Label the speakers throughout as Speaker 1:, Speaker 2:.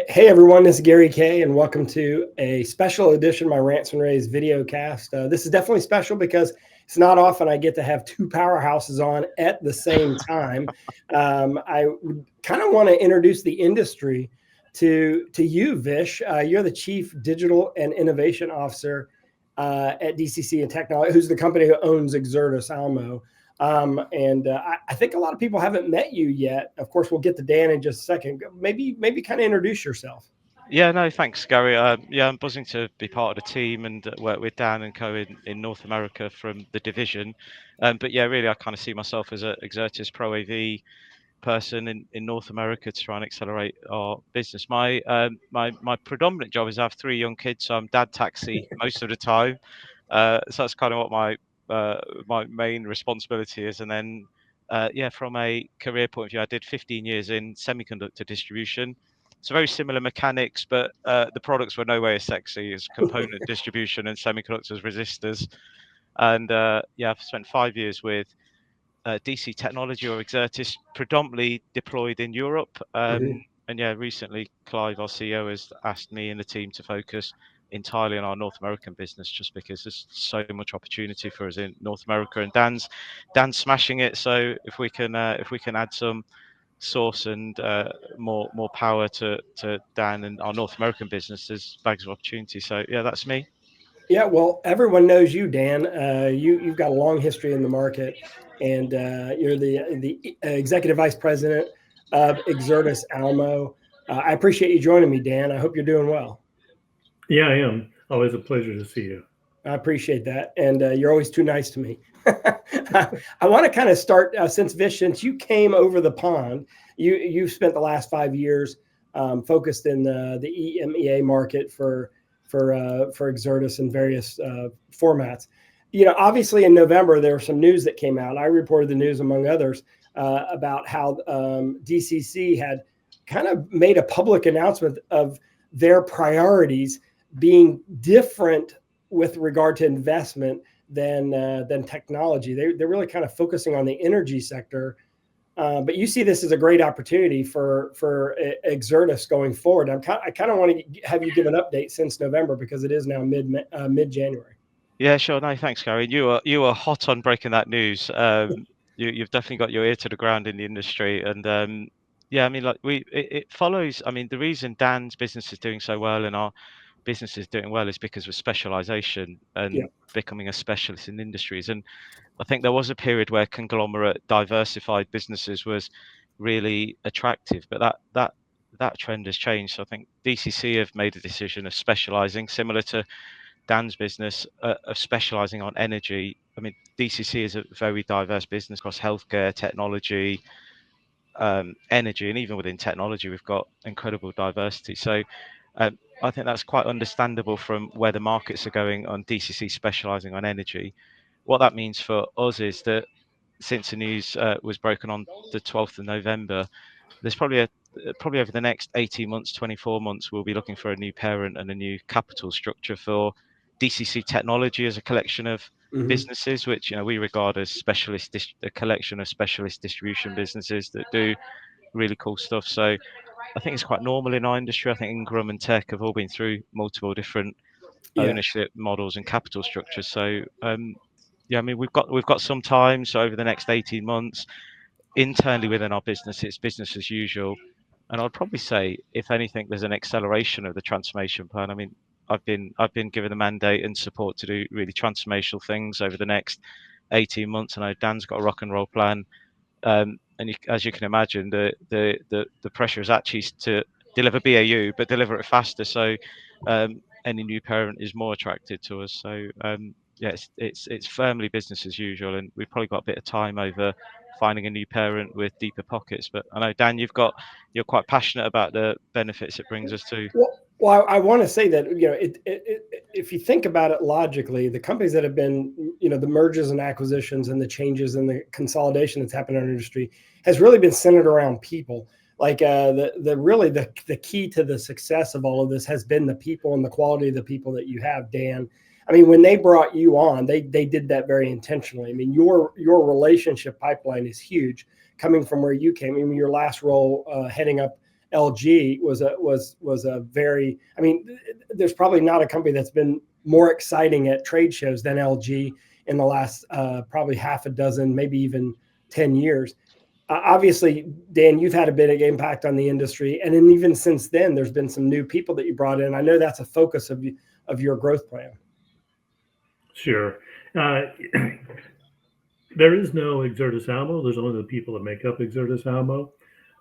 Speaker 1: Hey everyone, this is Gary Kay, and welcome to a special edition of my Rants and Raves video cast. This is definitely special because it's not often I get to have two powerhouses on at the same time. I kind of want to introduce the industry to you, Vish. You're the Chief Digital and Innovation Officer at DCC and Technology, who's the company who owns Exertis, Almo. I think a lot of people haven't met you yet. Of course, we'll get to Dan in just a second. Maybe kind of introduce yourself.
Speaker 2: Yeah, no, thanks, Gary. Yeah, I'm buzzing to be part of the team and work with Dan and co in North America from the division. But yeah, really, I kind of see myself as a Exertis rAVe person in North America to try and accelerate our business. My predominant job is I have three young kids, so I'm dad taxi most of the time. So that's kind of what my main responsibility is. And then, yeah, from a career point of view, I did 15 years in semiconductor distribution. So very similar mechanics, but the products were nowhere as sexy as component distribution and semiconductors, resistors. And yeah, I've spent 5 years with DC Technology or Exertis, predominantly deployed in Europe. And yeah, recently Clive, our CEO, has asked me and the team to focus entirely on our North American business, just because there's so much opportunity for us in North America. And Dan's smashing it. So if we can add some source and more power to Dan and our North American business, there's bags of opportunity. So yeah, that's me.
Speaker 1: Yeah, well, everyone knows you, Dan. You've got a long history in the market, and you're the executive vice president of Exertis Almo. I appreciate you joining me, Dan. I hope you're doing well.
Speaker 3: Yeah, I am. Always a pleasure to see you.
Speaker 1: I appreciate that, and you're always too nice to me. I want to kind of start since you came over the pond, you've spent the last 5 years focused in the EMEA market for Exertis in various formats. You know, obviously in November there was some news that came out. I reported the news among others about how DCC had kind of made a public announcement of their priorities being different with regard to investment than technology. They're really kind of focusing on the energy sector. But you see this as a great opportunity for Exertis going forward. I kind of want to have you give an update since November, because it is now mid January.
Speaker 2: Yeah, sure. No, thanks, Gary. You were hot on breaking that news. You've definitely got your ear to the ground in the industry, and yeah, I mean, like it follows. I mean, the reason Dan's business is doing so well and our business is doing well is because of specialization
Speaker 1: Yeah.
Speaker 2: and becoming a specialist in industries. And I think there was a period where conglomerate, diversified businesses was really attractive, but that trend has changed. So I think DCC have made a decision of specializing, similar to Dan's business, of specializing on energy. I mean, DCC is a very diverse business across healthcare, technology, energy, and even within technology, we've got incredible diversity. So I think that's quite understandable from where the markets are going on DCC specializing on energy. What that means for us is that since the news was broken on the 12th of November, there's probably over the next 18 months, 24 months, we'll be looking for a new parent and a new capital structure for DCC Technology as a collection of businesses, which we regard as a collection of specialist distribution businesses that do really cool stuff. So I think it's quite normal in our industry. I think Ingram and Tech have all been through multiple different ownership models and capital structures. So yeah, I mean, we've got some time. So over the next 18 months, internally within our business, it's business as usual. And I'd probably say, if anything, there's an acceleration of the transformation plan. I mean, I've been given the mandate and support to do really transformational things over the next 18 months. And I know Dan's got a rock and roll plan. And as you can imagine, the pressure is actually to deliver BAU, but deliver it faster. So any new parent is more attracted to us. So yeah, it's firmly business as usual, and we've probably got a bit of time over finding a new parent with deeper pockets. But I know, Dan, you're quite passionate about the benefits it brings us to.
Speaker 1: Well, I want to say that, if you think about it logically, the companies that have been, the mergers and acquisitions and the changes and the consolidation that's happened in our industry has really been centered around people. Like the key to the success of all of this has been the people and the quality of the people that you have, Dan. I mean, when they brought you on, they did that very intentionally. I mean, your relationship pipeline is huge, coming from where you came. I mean, your last role heading up LG was a very, I mean, there's probably not a company that's been more exciting at trade shows than LG in the last probably half a dozen, maybe even 10 years. Obviously, Dan, you've had a big impact on the industry, and then even since then, there's been some new people that you brought in. I know that's a focus of your growth plan.
Speaker 3: Sure. There is no Exertis Almo. There's only the people that make up Exertis Almo.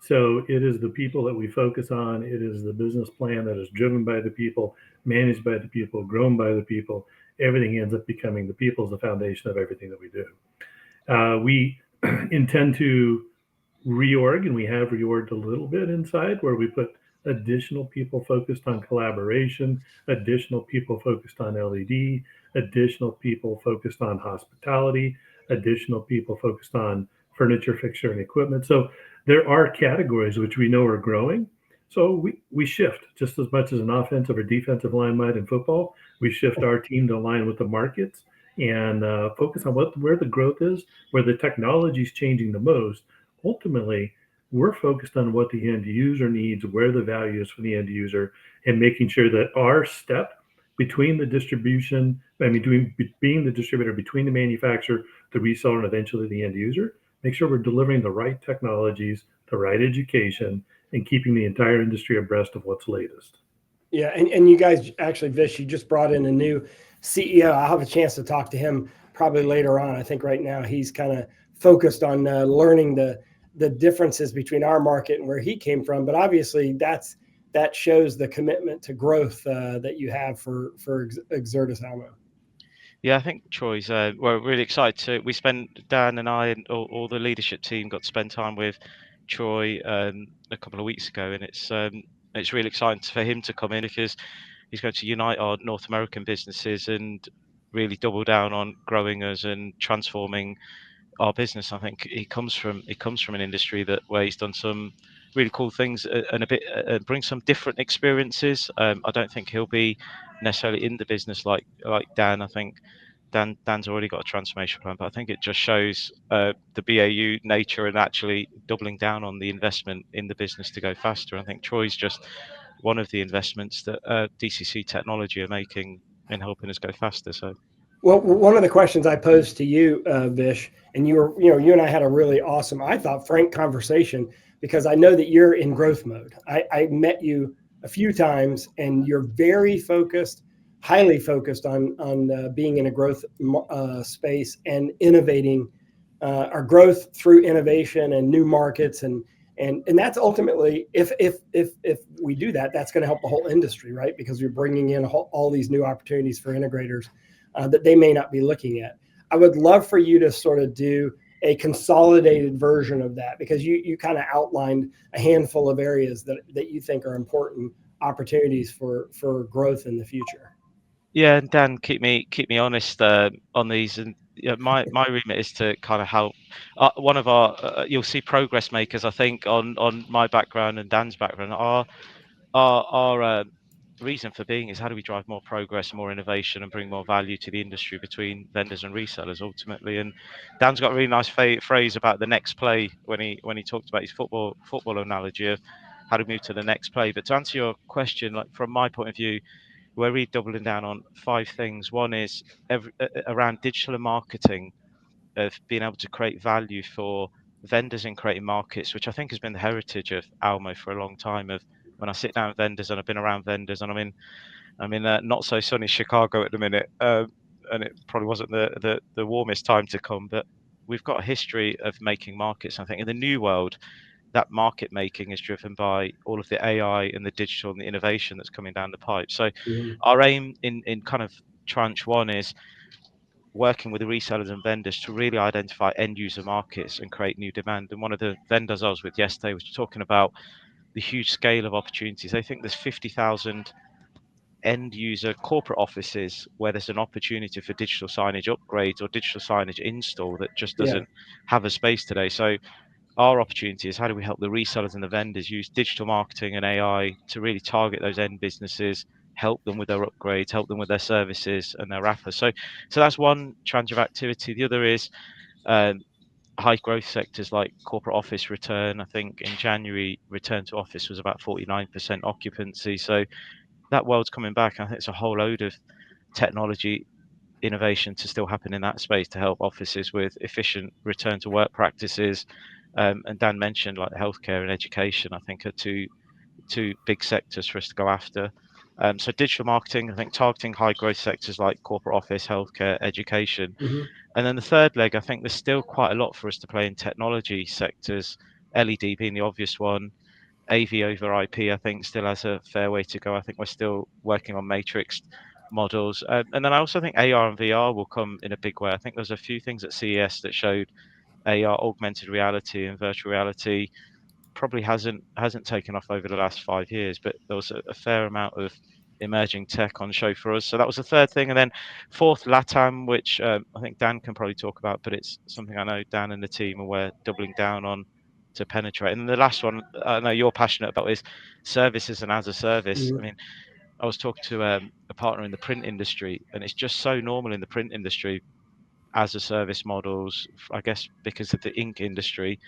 Speaker 3: So it is the people that we focus on. It is the business plan that is driven by the people, managed by the people, grown by the people. Everything ends up becoming the people is the foundation of everything that we do. We intend to reorg, and we have reorged a little bit inside where we put additional people focused on collaboration, additional people focused on LED, additional people focused on hospitality, additional people focused on furniture, fixture, and equipment. So there are categories which we know are growing. So we shift just as much as an offensive or defensive line might in football. We shift our team to align with the markets and focus on where the growth is, where the technology is changing the most. Ultimately, we're focused on what the end user needs, where the value is for the end user, and making sure that our step between the distribution, being the distributor between the manufacturer, the reseller, and eventually the end user, make sure we're delivering the right technologies, the right education, and keeping the entire industry abreast of what's latest.
Speaker 1: Yeah, and you guys actually, Vish, you just brought in a new CEO. I'll have a chance to talk to him probably later on. I think right now he's kind of focused on learning the differences between our market and where he came from. But obviously, that shows the commitment to growth that you have for Exertis Almo.
Speaker 2: Yeah, I think Troy's. We're really excited we spent Dan and I and all the leadership team got to spend time with Troy a couple of weeks ago, and it's really exciting for him to come in because he's going to unite our North American businesses and really double down on growing us and transforming our business. I think he comes from an industry where he's done some really cool things and a bit brings some different experiences. I don't think he'll be necessarily in the business like Dan. I think Dan's already got a transformation plan, but I think it just shows the BAU nature and actually doubling down on the investment in the business to go faster. I think Troy's just one of the investments that DCC Technology are making in helping us go faster. So.
Speaker 1: Well, one of the questions I posed to you, Vish, and you and I had a really awesome, I thought, frank conversation because I know that you're in growth mode. I met you a few times, and you're very focused, highly focused on being in a growth space and innovating, our growth through innovation and new markets, and that's ultimately, if we do that, that's going to help the whole industry, right? Because you're bringing in all these new opportunities for integrators that they may not be looking at. I would love for you to sort of do a consolidated version of that because you kind of outlined a handful of areas that you think are important opportunities for growth in the future.
Speaker 2: Yeah, and Dan, keep me honest on these, and my remit is to kind of help. One of our you'll see progress makers. I think on my background and Dan's background, our reason for being is how do we drive more progress, more innovation, and bring more value to the industry between vendors and resellers ultimately. And Dan's got a really nice phrase about the next play when he talked about his football analogy of how to move to the next play. But to answer your question, like from my point of view, we're really doubling down on 5 things. One is around digital and marketing, of being able to create value for vendors in creating markets, which I think has been the heritage of Almo for a long time. Of when I sit down with vendors, and I've been around vendors, and I'm in not so sunny Chicago at the minute, and it probably wasn't the warmest time to come, but we've got a history of making markets. I think in the new world, that market making is driven by all of the AI and the digital and the innovation that's coming down the pipe. So our aim in kind of tranche 1 is working with the resellers and vendors to really identify end user markets and create new demand. And one of the vendors I was with yesterday was talking about the huge scale of opportunities. They think there's 50,000 end user corporate offices where there's an opportunity for digital signage upgrades or digital signage install that just doesn't have a space today. So our opportunity is how do we help the resellers and the vendors use digital marketing and AI to really target those end businesses, help them with their upgrades, help them with their services and their offers. So that's one tranche of activity. The other is I high growth sectors like corporate office return. I think in January, return to office was about 49% occupancy. So that world's coming back. I think it's a whole load of technology innovation to still happen in that space to help offices with efficient return to work practices. And Dan mentioned like healthcare and education, I think are two big sectors for us to go after. So digital marketing, I think targeting high growth sectors like corporate office, healthcare, education.
Speaker 1: Mm-hmm.
Speaker 2: And then the third leg, I think there's still quite a lot for us to play in technology sectors, LED being the obvious one. AV over IP, I think, still has a fair way to go. I think we're still working on matrix models. And then I also think AR and VR will come in a big way. I think there's a few things at CES that showed AR, augmented reality and virtual reality probably hasn't taken off over the last 5 years, but there was a fair amount of emerging tech on show for us. So that was the third thing. And then fourth, LATAM, which I think Dan can probably talk about, but it's something I know Dan and the team are we're doubling down on to penetrate. And then the last one I know you're passionate about is services and as a service.
Speaker 1: Mm-hmm.
Speaker 2: I mean, I was talking to a partner in the print industry, and it's just so normal in the print industry as a service models, I guess because of the ink industry.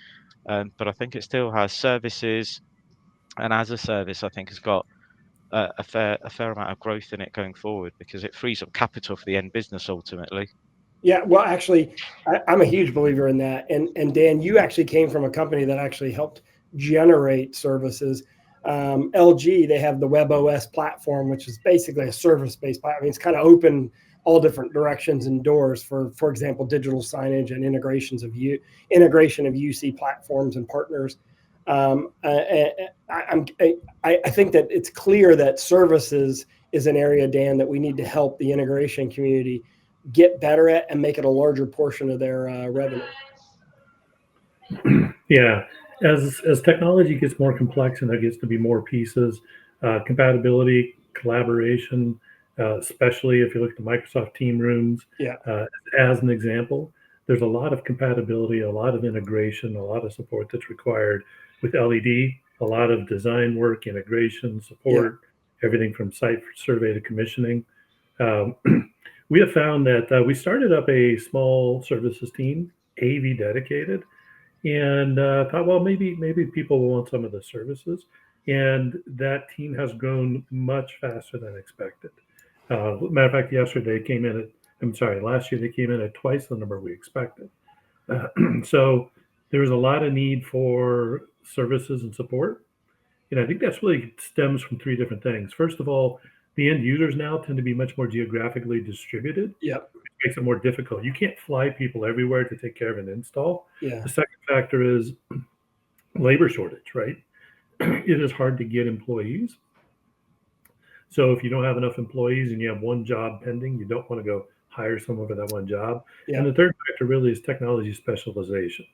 Speaker 2: But I think it still has services, and as a service, I think has got a fair amount of growth in it going forward because it frees up capital for the end business ultimately.
Speaker 1: Yeah, well, actually, I'm a huge believer in that. And Dan, you actually came from a company that actually helped generate services. LG, they have the WebOS platform, which is basically a service-based platform. I mean, it's kind of open all different directions and doors for example, digital signage and integration of UC platforms and partners. I think that it's clear that services is an area, Dan, that we need to help the integration community get better at and make it a larger portion of their revenue.
Speaker 3: Yeah, as technology gets more complex and there gets to be more pieces, compatibility, collaboration, especially if you look at the Microsoft Team Rooms,
Speaker 1: Yeah.
Speaker 3: As an example, there's a lot of compatibility, a lot of integration, a lot of support that's required with LED, a lot of design work, integration, support, everything from site survey to commissioning. We have found that we started up a small services team, AV dedicated, and thought, well, maybe people will want some of the services. And that team has grown much faster than expected. Matter of fact, last year they came in at twice the number we expected. So there was a lot of need for services and support. And I think that's really stems from three different things. First of all, the end users now tend to be much more geographically distributed.
Speaker 1: Yeah.
Speaker 3: Which makes it more difficult. You can't fly people everywhere to take care of an install.
Speaker 1: Yeah.
Speaker 3: The second factor is labor shortage, right? It is hard to get employees. So if you don't have enough employees and you have one job pending, you don't want to go hire someone for that one job.
Speaker 1: Yeah.
Speaker 3: And the third factor really is technology specialization.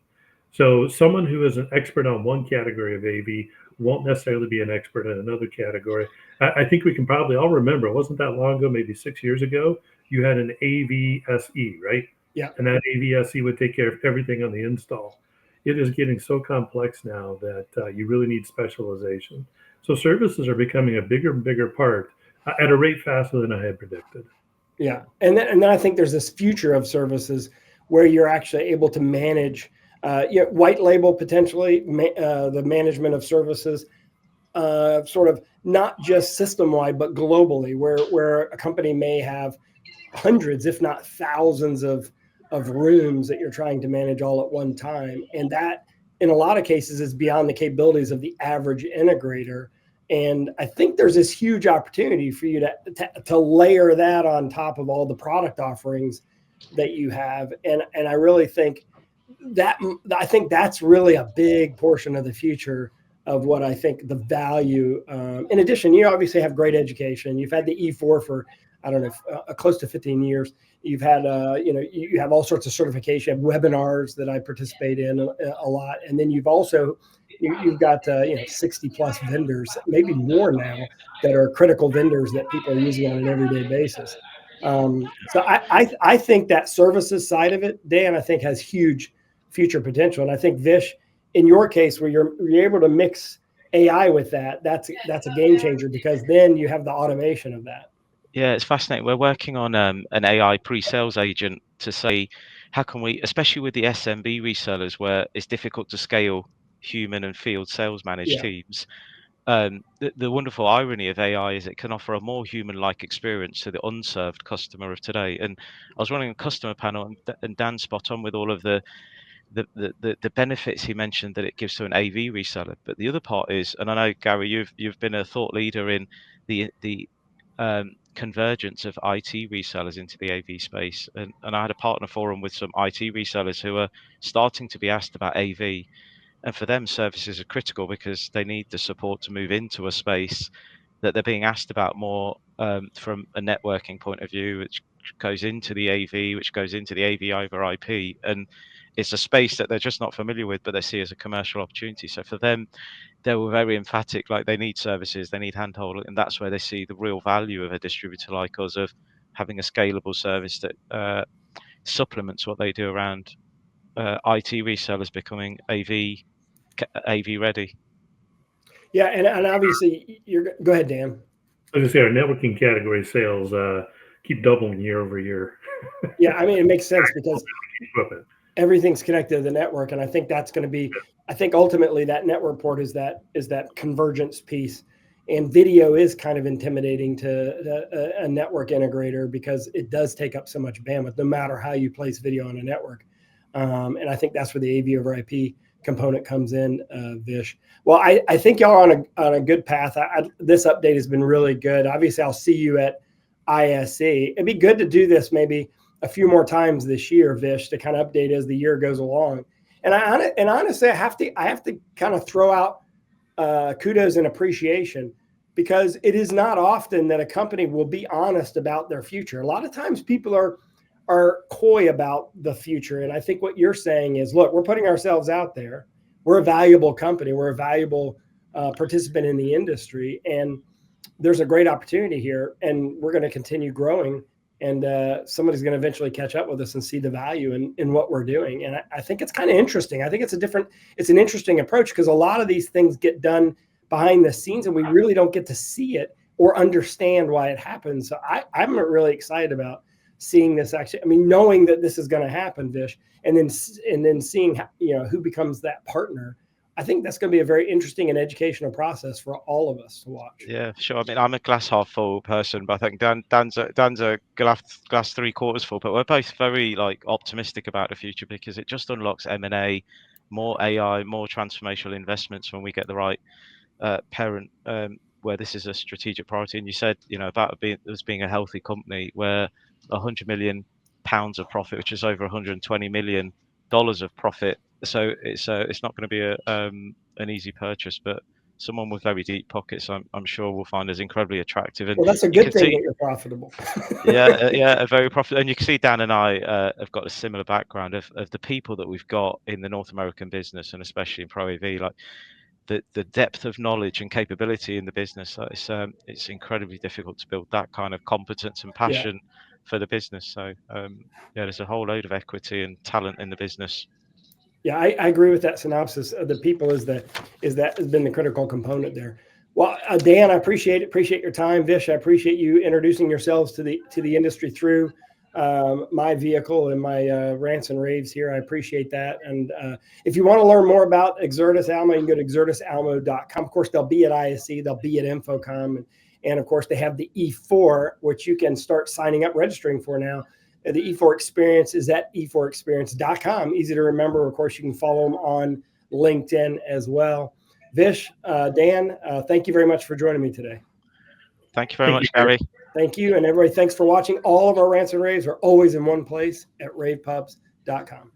Speaker 3: So someone who is an expert on one category of AV won't necessarily be an expert in another category. I think we can probably all remember, it wasn't that long ago, maybe 6 years ago, you had an AVSE, right?
Speaker 1: Yeah.
Speaker 3: And that AVSE would take care of everything on the install. It is getting so complex now that you really need specialization. So services are becoming a bigger and bigger part at a rate faster than I had predicted.
Speaker 1: Yeah. And then I think there's this future of services where you're actually able to manage white label potentially the management of services, sort of not just system-wide, but globally, where a company may have hundreds, if not thousands of rooms that you're trying to manage all at one time. And that, in a lot of cases, is beyond the capabilities of the average integrator. And I think there's this huge opportunity for you to layer that on top of all the product offerings that you have. And I really think that's really a big portion of the future of what I think the value. In addition, you obviously have great education. You've had the E4 for, I don't know, close to 15 years. You've had, you have all sorts of certification. You have webinars that I participate in a lot. And then you've also, you've got, 60 plus vendors, maybe more now, that are critical vendors that people are using on an everyday basis. So I think that services side of it, Dan, I think has huge future potential. And I think Vish, in your case, where you're able to mix AI with that's a game changer, because then you have the automation of that.
Speaker 2: Yeah, it's fascinating. We're working on an AI pre-sales agent to say, how can we, especially with the SMB resellers where it's difficult to scale human and field sales managed teams. The wonderful irony of AI is it can offer a more human-like experience to the unserved customer of today. And I was running a customer panel, and Dan's spot on with all of the benefits he mentioned that it gives to an AV reseller. But the other part is, and I know Gary, you've been a thought leader in the convergence of IT resellers into the AV space, and I had a partner forum with some IT resellers who are starting to be asked about AV. And for them, services are critical because they need the support to move into a space that they're being asked about more from a networking point of view, which goes into the AV, which goes into the AV over IP. And it's a space that they're just not familiar with, but they see as a commercial opportunity. So for them, they were very emphatic, like they need services, they need handholding. And that's where they see the real value of a distributor like us, of having a scalable service that supplements what they do around IT resellers becoming AV ready.
Speaker 1: Yeah, and obviously go ahead, Dan.
Speaker 3: I was gonna say our networking category sales keep doubling year over year.
Speaker 1: Yeah, I mean, it makes sense because everything's connected to the network, and I think that's going to be. I think ultimately that network port is that convergence piece, and video is kind of intimidating to a network integrator because it does take up so much bandwidth, no matter how you place video on a network. And I think that's where the AV over IP component comes in, Vish. Well, I think y'all are on a good path. This update has been really good. Obviously, I'll see you at ISE. It'd be good to do this maybe a few more times this year, Vish, to kind of update as the year goes along. And honestly, I have to kind of throw out kudos and appreciation, because it is not often that a company will be honest about their future. A lot of times people are coy about the future. And I think what you're saying is, look, we're putting ourselves out there. We're a valuable company. We're a valuable participant in the industry. And there's a great opportunity here. And we're going to continue growing. And somebody's going to eventually catch up with us and see the value in what we're doing. And I think it's kind of interesting. I think it's an interesting approach, because a lot of these things get done behind the scenes and we really don't get to see it or understand why it happens. So I'm really excited about seeing this actually. I mean, knowing that this is going to happen, Vish, and then seeing who becomes that partner. I think that's going to be a very interesting and educational process for all of us to watch.
Speaker 2: Yeah, sure. I mean, I'm a glass half full person, but I think Dan's a glass 3/4 full. But we're both very optimistic about the future, because it just unlocks M&A, more AI, more transformational investments when we get the right parent where this is a strategic priority. And you said about us being a healthy company where 100 million pounds of profit, which is over 120 million dollars of profit. So it's not going to be an easy purchase, but someone with very deep pockets, I'm sure will find us incredibly attractive. And
Speaker 1: well, that's a good thing that you're profitable.
Speaker 2: yeah, very profitable. And you can see Dan and I have got a similar background of the people that we've got in the North American business, and especially in Pro AV, like the depth of knowledge and capability in the business. It's incredibly difficult to build that kind of competence and passion for the business. So there's a whole load of equity and talent in the business.
Speaker 1: Yeah, I agree with that synopsis. The people has been the critical component there. Well, Dan, I appreciate your time. Vish, I appreciate you introducing yourselves to the industry through my vehicle and my rants and raves here. I appreciate that. And if you want to learn more about Exertis Almo, you can go to exertisalmo.com. Of course, they'll be at ISE, they'll be at Infocom, and of course, they have the E4, which you can start signing up, registering for now. The E4 experience is at e4experience.com. Easy to remember. Of course, you can follow them on LinkedIn as well. Vish, Dan, thank you very much for joining me today.
Speaker 2: Thank you very much, Gary.
Speaker 1: Thank you. And everybody, thanks for watching. All of our rants and raves are always in one place at ravepubs.com.